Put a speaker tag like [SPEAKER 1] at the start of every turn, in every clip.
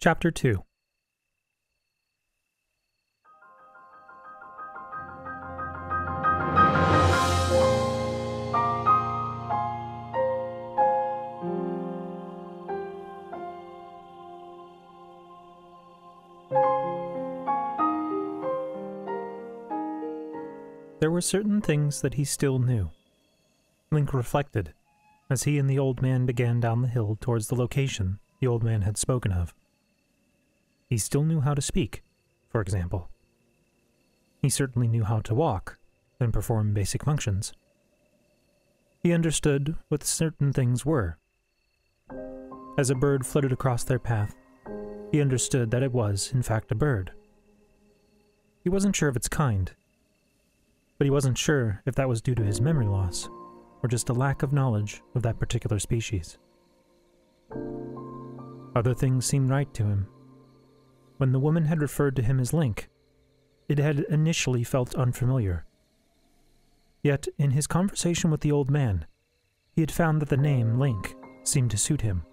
[SPEAKER 1] Chapter 2. There were certain things that he still knew. Link reflected, as he and the old man began down the hill towards the location the old man had spoken of. He still knew how to speak, for example. He certainly knew how to walk and perform basic functions. He understood what certain things were. As a bird flitted across their path, he understood that it was, in fact, a bird. He wasn't sure of its kind, but he wasn't sure if that was due to his memory loss, or just a lack of knowledge of that particular species. Other things seemed right to him. When the woman had referred to him as Link, it had initially felt unfamiliar. Yet, in his conversation with the old man, he had found that the name Link seemed to suit him.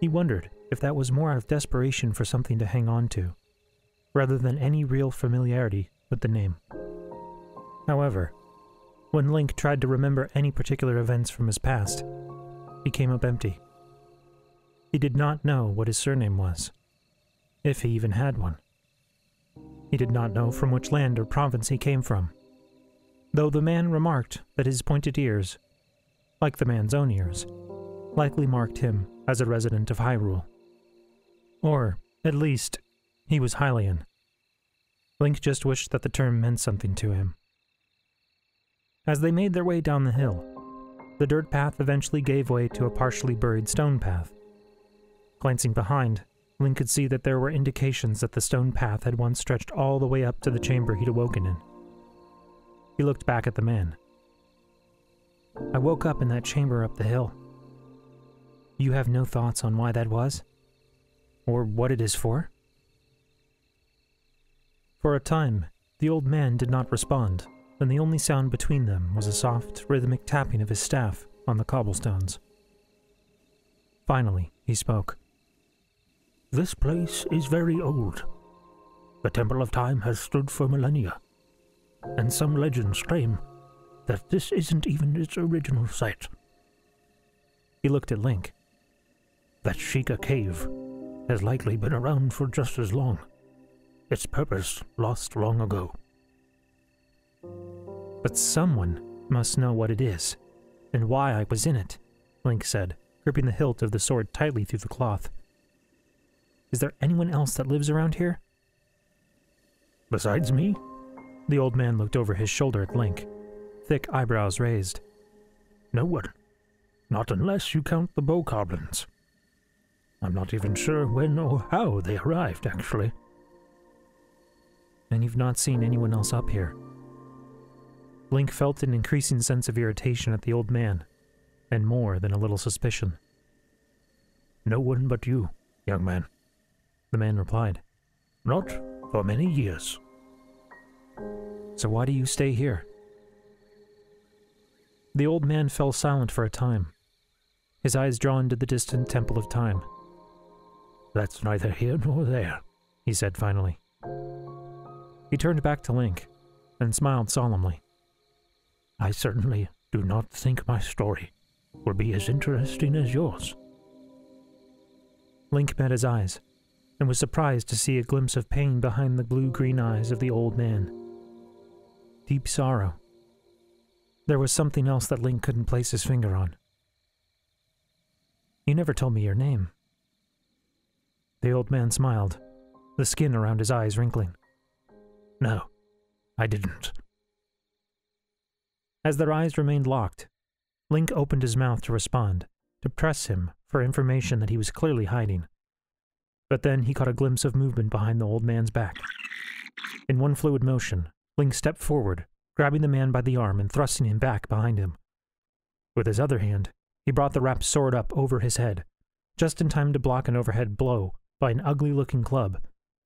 [SPEAKER 1] He wondered if that was more out of desperation for something to hang on to, rather than any real familiarity with the name. However, when Link tried to remember any particular events from his past, he came up empty. He did not know what his surname was, if he even had one. He did not know from which land or province he came from, though the man remarked that his pointed ears, like the man's own ears, likely marked him as a resident of Hyrule. Or, at least, he was Hylian. Link just wished that the term meant something to him. As they made their way down the hill, the dirt path eventually gave way to a partially buried stone path. Glancing behind, Link could see that there were indications that the stone path had once stretched all the way up to the chamber he'd awoken in. He looked back at the man. "I woke up in that chamber up the hill. You have no thoughts on why that was? Or what it is for?" For a time, the old man did not respond, and the only sound between them was a soft, rhythmic tapping of his staff on the cobblestones. Finally, he spoke. "This place is very old. The Temple of Time has stood for millennia, and some legends claim that this isn't even its original site." He looked at Link. "That Sheikah cave has likely been around for just as long. Its purpose lost long ago." "But someone must know what it is, and why I was in it," Link said, gripping the hilt of the sword tightly through the cloth. "Is there anyone else that lives around here?" "Besides me?" The old man looked over his shoulder at Link, thick eyebrows raised. "No one. Not unless you count the bokoblins. I'm not even sure when or how they arrived, actually." "And you've not seen anyone else up here?" Link felt an increasing sense of irritation at the old man, and more than a little suspicion. "No one but you, young man," the man replied. "Not for many years." "So why do you stay here?" The old man fell silent for a time, his eyes drawn to the distant Temple of Time. "That's neither here nor there," he said finally. He turned back to Link and smiled solemnly. "I certainly do not think my story will be as interesting as yours." Link met his eyes, and was surprised to see a glimpse of pain behind the blue-green eyes of the old man. Deep sorrow. There was something else that Link couldn't place his finger on. "You never told me your name." The old man smiled, the skin around his eyes wrinkling. "No, I didn't." As their eyes remained locked, Link opened his mouth to respond, to press him for information that he was clearly hiding. But then he caught a glimpse of movement behind the old man's back. In one fluid motion, Link stepped forward, grabbing the man by the arm and thrusting him back behind him. With his other hand, he brought the wrapped sword up over his head, just in time to block an overhead blow by an ugly-looking club,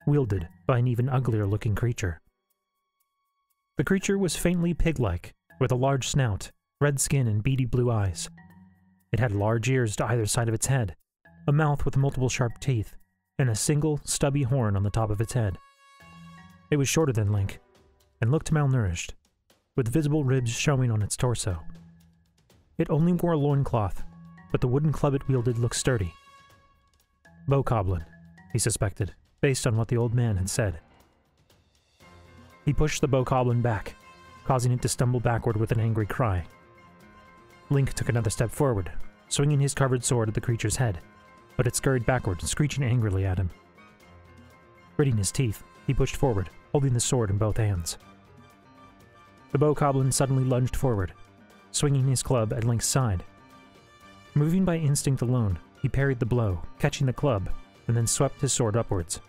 [SPEAKER 1] wielded by an even uglier-looking creature. The creature was faintly pig-like, with a large snout, red skin, and beady blue eyes. It had large ears to either side of its head, a mouth with multiple sharp teeth, and a single, stubby horn on the top of its head. It was shorter than Link, and looked malnourished, with visible ribs showing on its torso. It only wore a loincloth, but the wooden club it wielded looked sturdy. Bokoblin, he suspected, based on what the old man had said. He pushed the Bokoblin back, causing it to stumble backward with an angry cry. Link took another step forward, swinging his covered sword at the creature's head, but it scurried backward, screeching angrily at him. Gritting his teeth, he pushed forward, holding the sword in both hands. The Bokoblin suddenly lunged forward, swinging his club at Link's side. Moving by instinct alone, he parried the blow, catching the club, and then swept his sword upwards.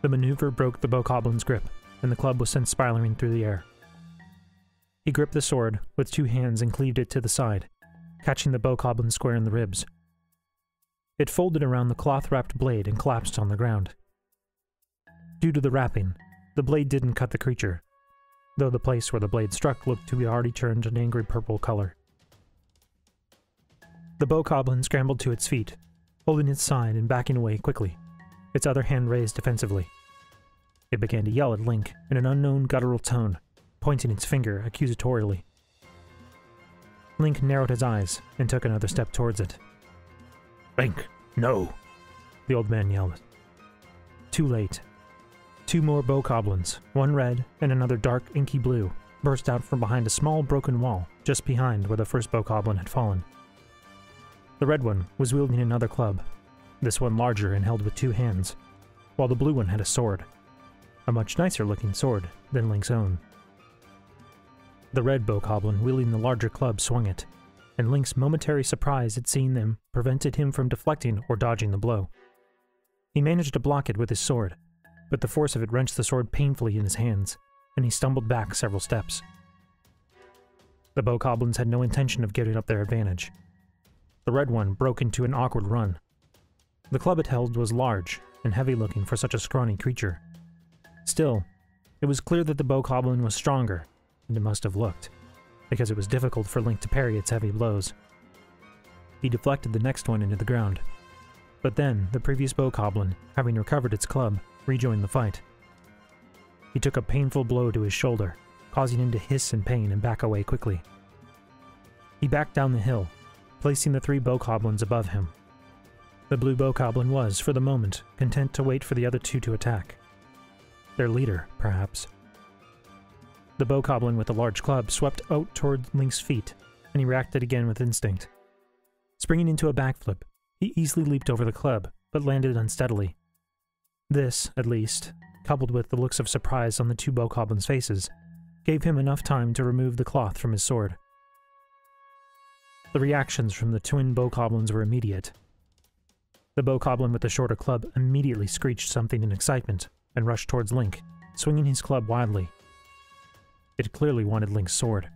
[SPEAKER 1] The maneuver broke the Bokoblin's grip, and the club was sent spiraling through the air. He gripped the sword with two hands and cleaved it to the side, catching the Bokoblin square in the ribs. It folded around the cloth-wrapped blade and collapsed on the ground. Due to the wrapping, the blade didn't cut the creature, though the place where the blade struck looked to be already turned an angry purple color. The Bokoblin scrambled to its feet, holding its side and backing away quickly, its other hand raised defensively. It began to yell at Link in an unknown guttural tone, pointing its finger accusatorially. Link narrowed his eyes and took another step towards it. "Link, no!" the old man yelled. Too late. Two more Bokoblins, one red and another dark inky blue, burst out from behind a small broken wall just behind where the first Bokoblin had fallen. The red one was wielding another club, this one larger and held with two hands, while the blue one had a sword, a much nicer looking sword than Link's own. The red Bokoblin wielding the larger club swung it, and Link's momentary surprise at seeing them prevented him from deflecting or dodging the blow. He managed to block it with his sword, but the force of it wrenched the sword painfully in his hands, and he stumbled back several steps. The Bokoblins had no intention of giving up their advantage. The red one broke into an awkward run. The club it held was large and heavy-looking for such a scrawny creature. Still, it was clear that the Bokoblin was stronger than it must have looked, because it was difficult for Link to parry its heavy blows. He deflected the next one into the ground, but then the previous Bokoblin, having recovered its club, rejoined the fight. He took a painful blow to his shoulder, causing him to hiss in pain and back away quickly. He backed down the hill, placing the three Bokoblins above him. The blue Bokoblin was, for the moment, content to wait for the other two to attack. Their leader, perhaps. The Bokoblin with the large club swept out toward Link's feet, and he reacted again with instinct. Springing into a backflip, he easily leaped over the club, but landed unsteadily. This, at least, coupled with the looks of surprise on the two Bokoblins' faces, gave him enough time to remove the cloth from his sword. The reactions from the twin Bokoblins were immediate. The Bokoblin with the shorter club immediately screeched something in excitement and rushed towards Link, swinging his club wildly. It clearly wanted Link's sword.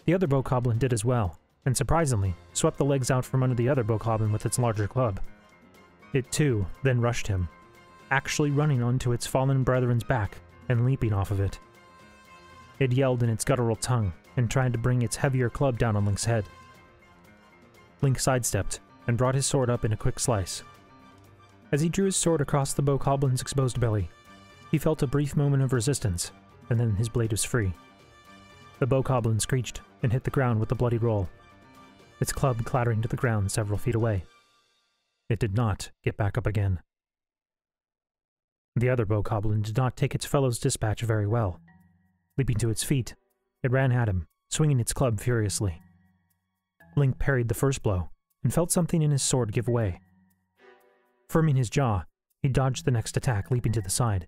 [SPEAKER 1] The other Bokoblin did as well, and surprisingly, swept the legs out from under the other Bokoblin with its larger club. It too then rushed him, actually running onto its fallen brethren's back and leaping off of it. It yelled in its guttural tongue and tried to bring its heavier club down on Link's head. Link sidestepped and brought his sword up in a quick slice. As he drew his sword across the Bokoblin's exposed belly, he felt a brief moment of resistance, and then his blade was free. The Bokoblin screeched and hit the ground with a bloody roll, its club clattering to the ground several feet away. It did not get back up again. The other Bokoblin did not take its fellow's dispatch very well. Leaping to its feet, it ran at him, swinging its club furiously. Link parried the first blow, and felt something in his sword give way. Firming his jaw, he dodged the next attack, leaping to the side.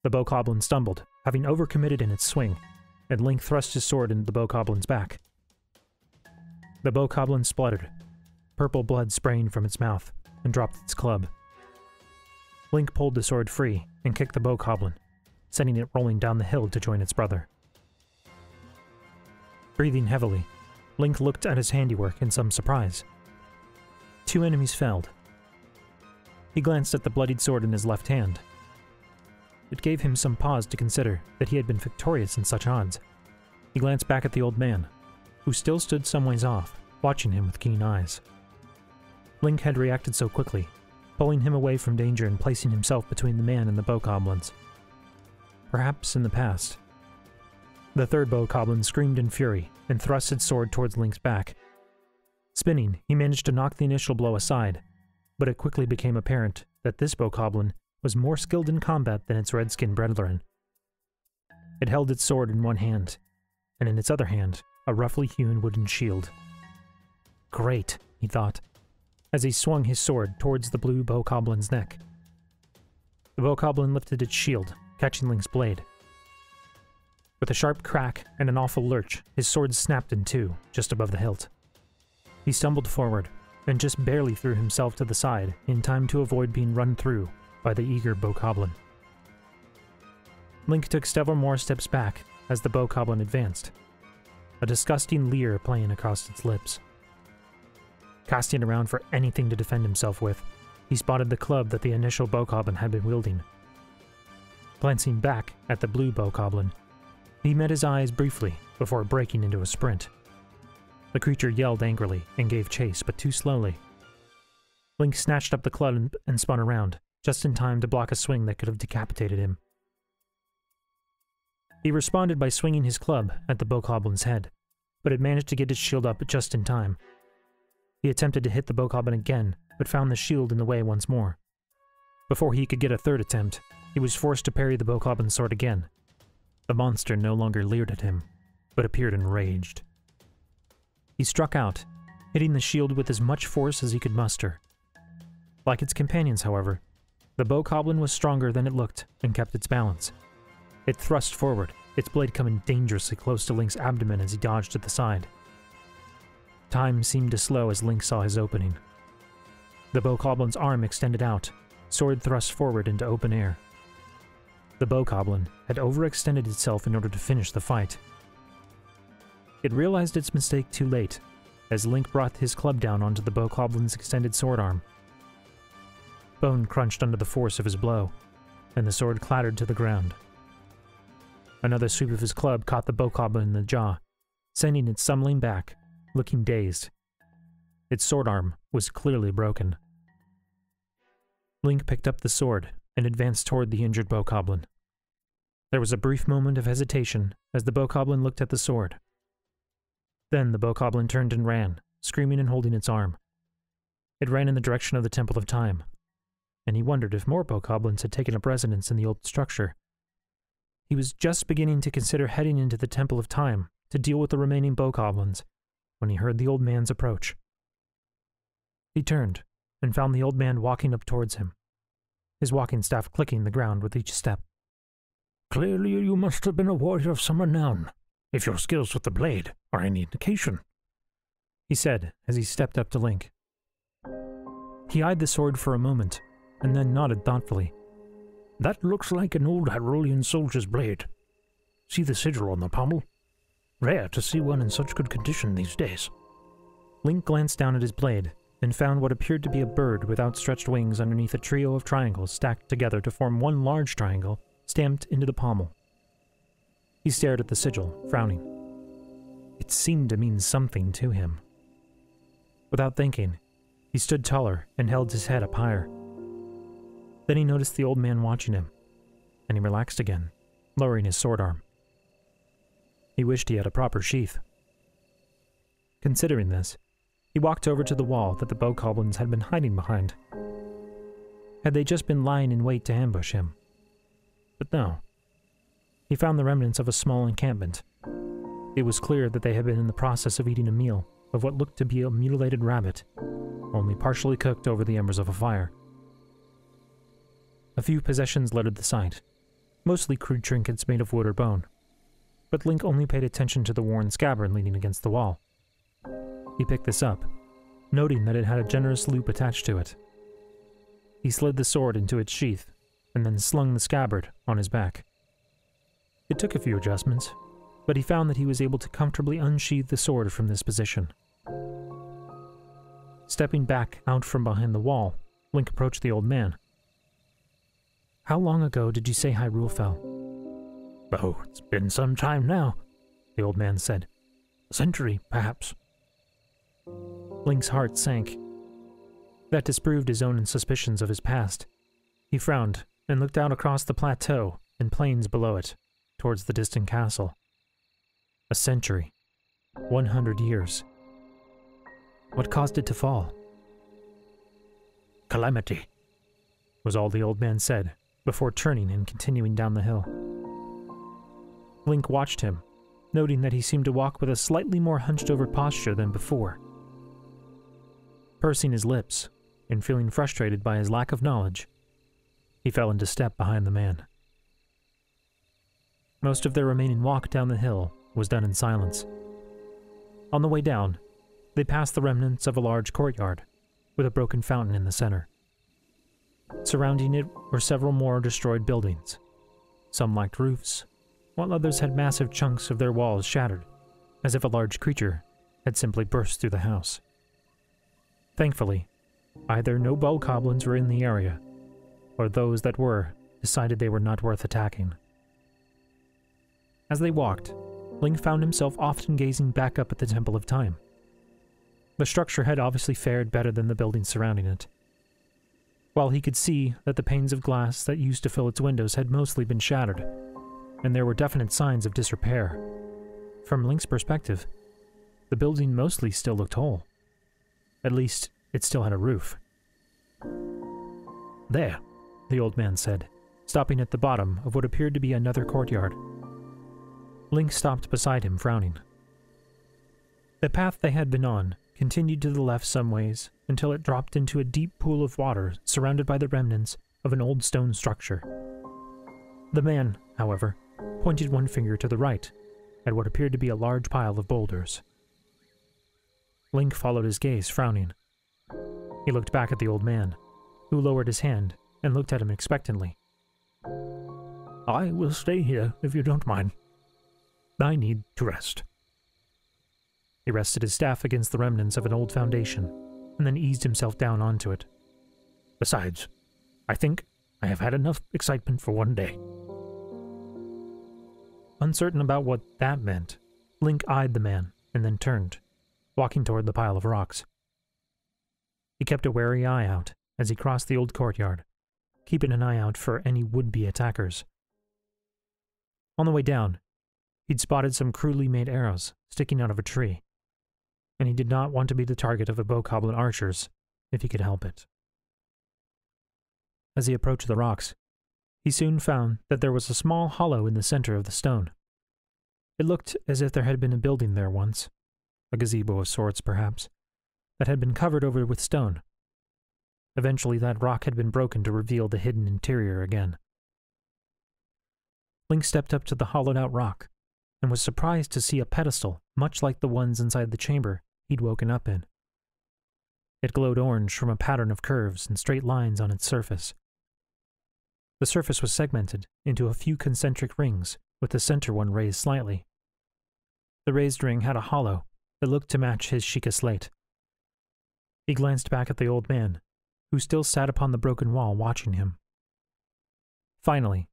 [SPEAKER 1] The Bokoblin stumbled, having overcommitted in its swing, and Link thrust his sword into the Bokoblin's back. The Bokoblin spluttered, purple blood spraying from its mouth, and dropped its club. Link pulled the sword free and kicked the Bokoblin, sending it rolling down the hill to join its brother. Breathing heavily, Link looked at his handiwork in some surprise. 2 enemies felled. He glanced at the bloodied sword in his left hand. It gave him some pause to consider that he had been victorious in such odds. He glanced back at the old man, who still stood some ways off, watching him with keen eyes. Link had reacted so quickly, pulling him away from danger and placing himself between the man and the bokoblins. Perhaps in the past. The third bokoblin screamed in fury and thrust its sword towards Link's back. Spinning, he managed to knock the initial blow aside, but it quickly became apparent that this bokoblin was more skilled in combat than its red-skinned brethren. It held its sword in one hand, and in its other hand, a roughly hewn wooden shield. Great, he thought, as he swung his sword towards the blue bokoblin's neck. The bokoblin lifted its shield, catching Link's blade. With a sharp crack and an awful lurch, his sword snapped in two, just above the hilt. He stumbled forward, and just barely threw himself to the side in time to avoid being run through by the eager bokoblin. Link took several more steps back as the bokoblin advanced, a disgusting leer playing across its lips. Casting around for anything to defend himself with, he spotted the club that the initial bokoblin had been wielding. Glancing back at the blue bokoblin, he met his eyes briefly before breaking into a sprint. The creature yelled angrily and gave chase, but too slowly. Link snatched up the club and spun around, just in time to block a swing that could have decapitated him. He responded by swinging his club at the bokoblin's head, but had managed to get his shield up just in time. He attempted to hit the bokoblin again, but found the shield in the way once more. Before he could get a third attempt, he was forced to parry the bokoblin's sword again. The monster no longer leered at him, but appeared enraged. He struck out, hitting the shield with as much force as he could muster. Like its companions, however, the bokoblin was stronger than it looked and kept its balance. It thrust forward, its blade coming dangerously close to Link's abdomen as he dodged to the side. Time seemed to slow as Link saw his opening. The bokoblin's arm extended out, sword thrust forward into open air. The bokoblin had overextended itself in order to finish the fight. It realized its mistake too late, as Link brought his club down onto the bokoblin's extended sword arm. Bone crunched under the force of his blow, and the sword clattered to the ground. Another sweep of his club caught the bokoblin in the jaw, sending it stumbling back, looking dazed. Its sword arm was clearly broken. Link picked up the sword and advanced toward the injured bokoblin. There was a brief moment of hesitation as the bokoblin looked at the sword. Then the bokoblin turned and ran, screaming and holding its arm. It ran in the direction of the Temple of Time, and he wondered if more bokoblins had taken up residence in the old structure. He was just beginning to consider heading into the Temple of Time to deal with the remaining bokoblins when he heard the old man's approach. He turned and found the old man walking up towards him, his walking staff clicking the ground with each step.
[SPEAKER 2] "Clearly you must have been a warrior of some renown, if your skills with the blade are any indication,"
[SPEAKER 1] he said as he stepped up to Link. He eyed the sword for a moment, and then nodded thoughtfully.
[SPEAKER 2] "That looks like an old Hyrulean soldier's blade. See the sigil on the pommel? Rare to see one in such good condition these days."
[SPEAKER 1] Link glanced down at his blade, and found what appeared to be a bird with outstretched wings underneath a trio of triangles stacked together to form one large triangle stamped into the pommel. He stared at the sigil, frowning. It seemed to mean something to him. Without thinking, he stood taller and held his head up higher. Then he noticed the old man watching him, and he relaxed again, lowering his sword arm. He wished he had a proper sheath. Considering this, he walked over to the wall that the bokoblins had been hiding behind. Had they just been lying in wait to ambush him? But no. He found the remnants of a small encampment. It was clear that they had been in the process of eating a meal of what looked to be a mutilated rabbit, only partially cooked over the embers of a fire. A few possessions littered the site, mostly crude trinkets made of wood or bone, but Link only paid attention to the worn scabbard leaning against the wall. He picked this up, noting that it had a generous loop attached to it. He slid the sword into its sheath, and then slung the scabbard on his back. It took a few adjustments, but he found that he was able to comfortably unsheath the sword from this position. Stepping back out from behind the wall, Link approached the old man. "How long ago did you say Hyrule fell?"
[SPEAKER 2] "Oh, it's been some time now," the old man said. "A century, perhaps."
[SPEAKER 1] Link's heart sank. That disproved his own suspicions of his past. He frowned and looked out across the plateau and plains below it, towards the distant castle. A century. 100 years. What caused it to fall?
[SPEAKER 2] Calamity,
[SPEAKER 1] was all the old man said, before turning and continuing down the hill. Link watched him, noting that he seemed to walk with a slightly more hunched-over posture than before. Pursing his lips, and feeling frustrated by his lack of knowledge, he fell into step behind the man. Most of their remaining walk down the hill was done in silence. On the way down, they passed the remnants of a large courtyard, with a broken fountain in the center. Surrounding it were several more destroyed buildings. Some lacked roofs, while others had massive chunks of their walls shattered, as if a large creature had simply burst through the house. Thankfully, either no bokoblins were in the area, or those that were decided they were not worth attacking. As they walked, Link found himself often gazing back up at the Temple of Time. The structure had obviously fared better than the buildings surrounding it. While he could see that the panes of glass that used to fill its windows had mostly been shattered, and there were definite signs of disrepair, from Link's perspective, the building mostly still looked whole. At least, it still had a roof. "There," the old man said, stopping at the bottom of what appeared to be another courtyard. Link stopped beside him, frowning. The path they had been on continued to the left some ways until it dropped into a deep pool of water surrounded by the remnants of an old stone structure. The man, however, pointed one finger to the right, at what appeared to be a large pile of boulders. Link followed his gaze, frowning. He looked back at the old man, who lowered his hand and looked at him expectantly.
[SPEAKER 2] "I will stay here if you don't mind. I need to rest."
[SPEAKER 1] He rested his staff against the remnants of an old foundation, and then eased himself down onto it.
[SPEAKER 2] "Besides, I think I have had enough excitement for one day."
[SPEAKER 1] Uncertain about what that meant, Link eyed the man and then turned, walking toward the pile of rocks. He kept a wary eye out as he crossed the old courtyard, keeping an eye out for any would-be attackers. On the way down, he'd spotted some crudely made arrows sticking out of a tree, and he did not want to be the target of the bokoblin archers if he could help it. As he approached the rocks, he soon found that there was a small hollow in the center of the stone. It looked as if there had been a building there once, a gazebo of sorts perhaps, that had been covered over with stone. Eventually that rock had been broken to reveal the hidden interior again. Link stepped up to the hollowed-out rock, and was surprised to see a pedestal much like the ones inside the chamber he'd woken up in. It glowed orange from a pattern of curves and straight lines on its surface. The surface was segmented into a few concentric rings, with the center one raised slightly. The raised ring had a hollow that looked to match his Sheikah slate. He glanced back at the old man, who still sat upon the broken wall watching him. Finally,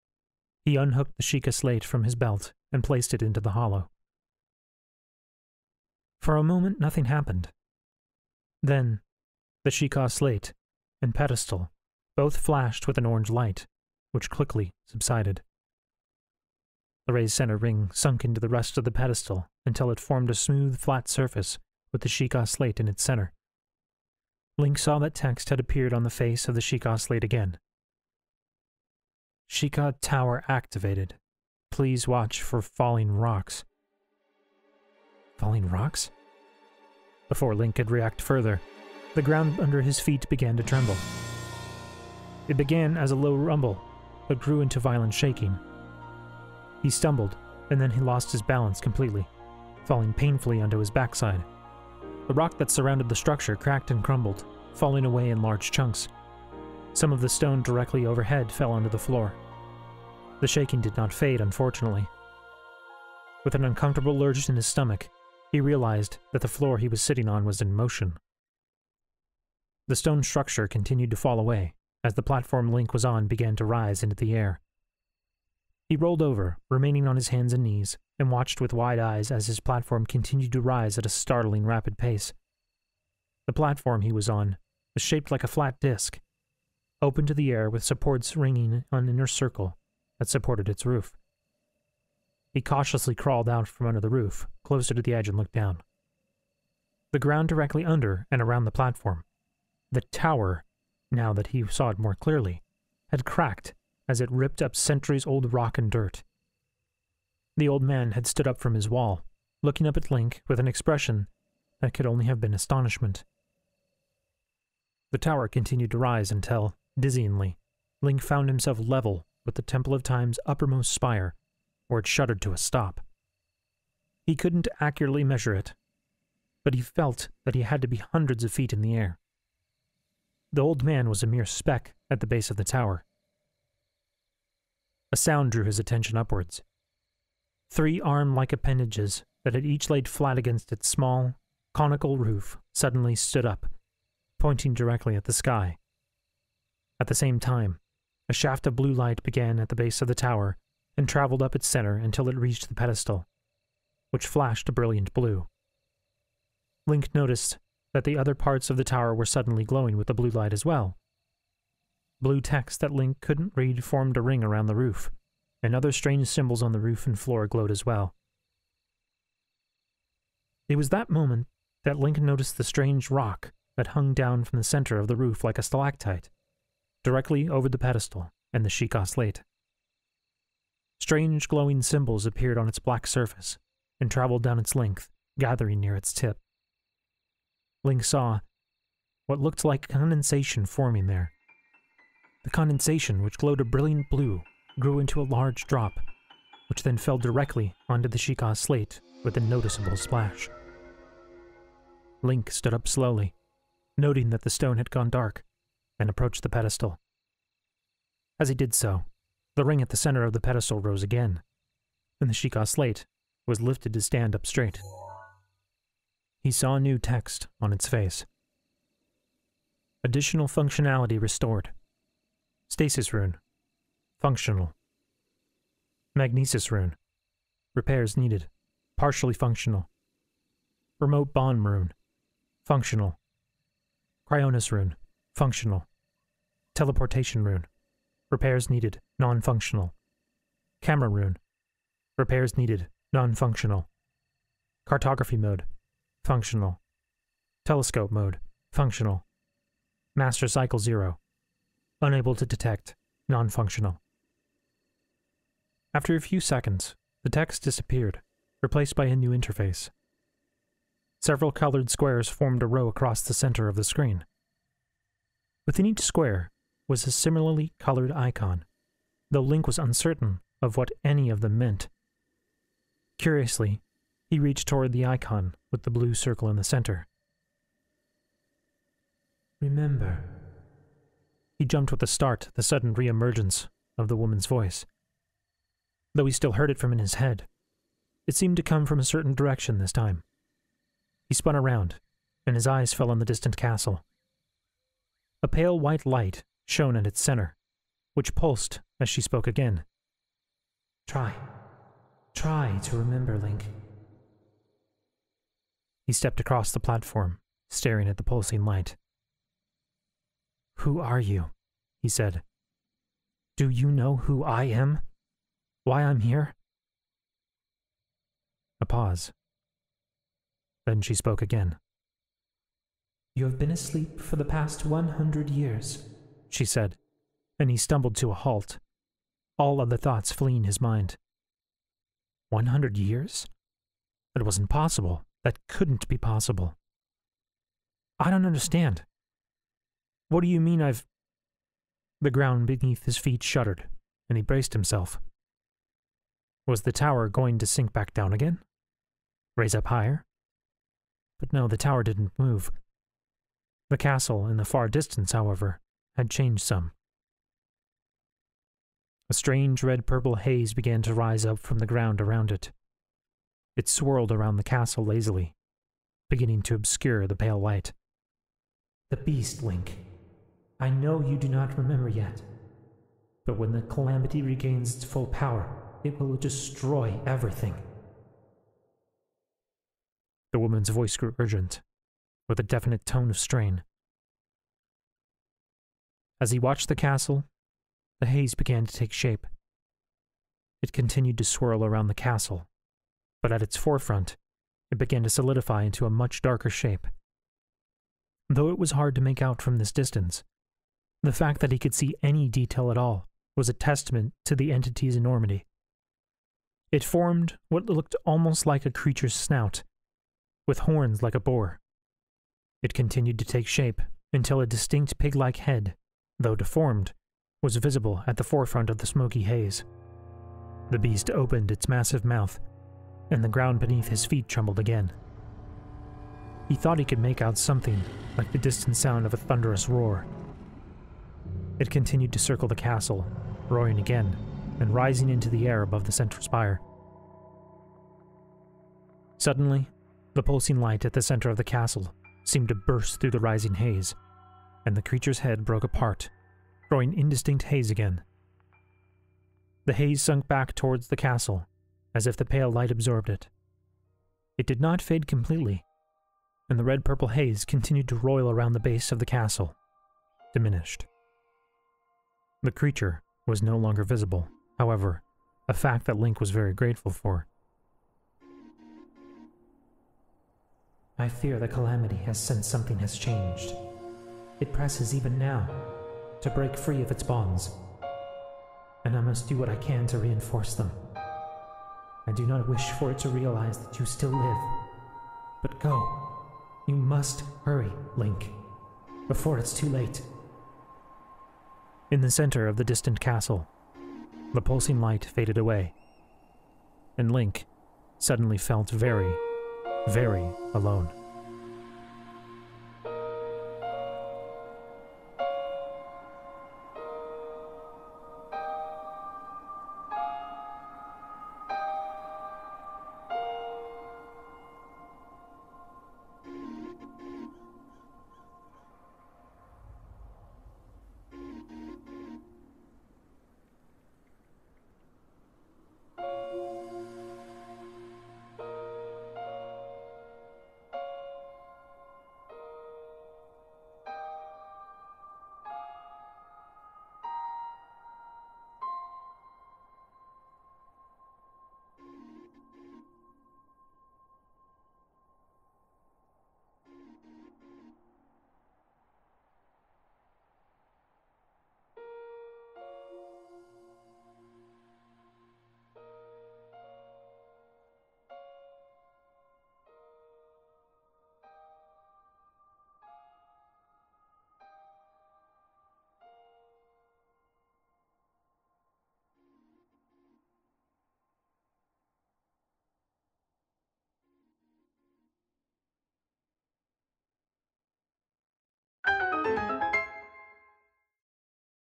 [SPEAKER 1] he unhooked the Sheikah slate from his belt and placed it into the hollow. For a moment nothing happened. Then, the Sheikah slate and pedestal both flashed with an orange light, which quickly subsided. The raised center ring sunk into the rest of the pedestal until it formed a smooth, flat surface with the Sheikah slate in its center. Link saw that text had appeared on the face of the Sheikah slate again. Sheikah Tower activated. Please watch for falling rocks. Falling rocks? Before Link could react further, the ground under his feet began to tremble. It began as a low rumble, but grew into violent shaking. He stumbled, and then he lost his balance completely, falling painfully onto his backside. The rock that surrounded the structure cracked and crumbled, falling away in large chunks. Some of the stone directly overhead fell onto the floor. The shaking did not fade, unfortunately. With an uncomfortable lurch in his stomach, he realized that the floor he was sitting on was in motion. The stone structure continued to fall away as the platform Link was on began to rise into the air. He rolled over, remaining on his hands and knees, and watched with wide eyes as his platform continued to rise at a startling rapid pace. The platform he was on was shaped like a flat disc, open to the air with supports ringing an inner circle that supported its roof. He cautiously crawled out from under the roof, closer to the edge, and looked down. The ground directly under and around the platform, the tower, now that he saw it more clearly, had cracked as it ripped up centuries-old rock and dirt. The old man had stood up from his wall, looking up at Link with an expression that could only have been astonishment. The tower continued to rise until, dizzyingly, Link found himself level with the Temple of Time's uppermost spire, where it shuddered to a stop. He couldn't accurately measure it, but he felt that he had to be hundreds of feet in the air. The old man was a mere speck at the base of the tower. A sound drew his attention upwards. 3 arm-like appendages that had each laid flat against its small, conical roof suddenly stood up, pointing directly at the sky. At the same time, a shaft of blue light began at the base of the tower and traveled up its center until it reached the pedestal, which flashed a brilliant blue. Link noticed that the other parts of the tower were suddenly glowing with the blue light as well. Blue text that Link couldn't read formed a ring around the roof, and other strange symbols on the roof and floor glowed as well. It was that moment that Link noticed the strange rock that hung down from the center of the roof like a stalactite, directly over the pedestal and the Sheikah slate. Strange glowing symbols appeared on its black surface and traveled down its length, gathering near its tip. Link saw what looked like condensation forming there. The condensation, which glowed a brilliant blue, grew into a large drop, which then fell directly onto the Sheikah slate with a noticeable splash. Link stood up slowly, noting that the stone had gone dark, and approached the pedestal. As he did so, the ring at the center of the pedestal rose again, and the Sheikah slate was lifted to stand up straight. He saw new text on its face. Additional functionality restored. Stasis rune. Functional. Magnesis rune. Repairs needed. Partially functional. Remote bond rune. Functional. Cryonis rune. Functional. Teleportation rune. Repairs needed. Non-functional. Camera rune. Repairs needed. Non-functional. Cartography mode. Functional. Telescope mode. Functional. Master cycle 0. Unable to detect. Non-functional. After a few seconds, the text disappeared, replaced by a new interface. Several colored squares formed a row across the center of the screen. Within each square was a similarly colored icon, though Link was uncertain of what any of them meant. Curiously, he reached toward the icon with the blue circle in the center. Remember. He jumped with a start at the sudden re-emergence of the woman's voice. Though he still heard it from in his head, it seemed to come from a certain direction this time. He spun around, and his eyes fell on the distant castle. A pale white light shone at its center, which pulsed as she spoke again. Try to remember, Link. He stepped across the platform, staring at the pulsing light. Who are you? He said. Do you know who I am? Why I'm here? A pause. Then she spoke again. You have been asleep for the past 100 years, she said, and he stumbled to a halt, all other thoughts fleeing his mind. 100 years? That wasn't possible. That couldn't be possible. I don't understand. What do you mean I've... The ground beneath his feet shuddered, and he braced himself. Was the tower going to sink back down again? Raise up higher? But no, the tower didn't move. The castle in the far distance, however, had changed some. A strange red-purple haze began to rise up from the ground around it. It swirled around the castle lazily, beginning to obscure the pale light. The beast, Link. I know you do not remember yet, but when the calamity regains its full power, it will destroy everything. The woman's voice grew urgent, with a definite tone of strain. As he watched the castle, the haze began to take shape. It continued to swirl around the castle, but at its forefront, it began to solidify into a much darker shape. Though it was hard to make out from this distance, the fact that he could see any detail at all was a testament to the entity's enormity. It formed what looked almost like a creature's snout, with horns like a boar. It continued to take shape until a distinct pig-like head, though deformed, was visible at the forefront of the smoky haze. The beast opened its massive mouth, and the ground beneath his feet trembled again. He thought he could make out something like the distant sound of a thunderous roar. It continued to circle the castle, roaring again, and rising into the air above the central spire. Suddenly, the pulsing light at the center of the castle seemed to burst through the rising haze, and the creature's head broke apart, throwing indistinct haze again. The haze sunk back towards the castle, as if the pale light absorbed it. It did not fade completely, and the red-purple haze continued to roil around the base of the castle, diminished. The creature was no longer visible, however, a fact that Link was very grateful for. I fear the calamity has sensed something has changed. It presses even now to break free of its bonds, and I must do what I can to reinforce them. I do not wish for it to realize that you still live, but go. You must hurry, Link, before it's too late. In the center of the distant castle, the pulsing light faded away, and Link suddenly felt very, very alone.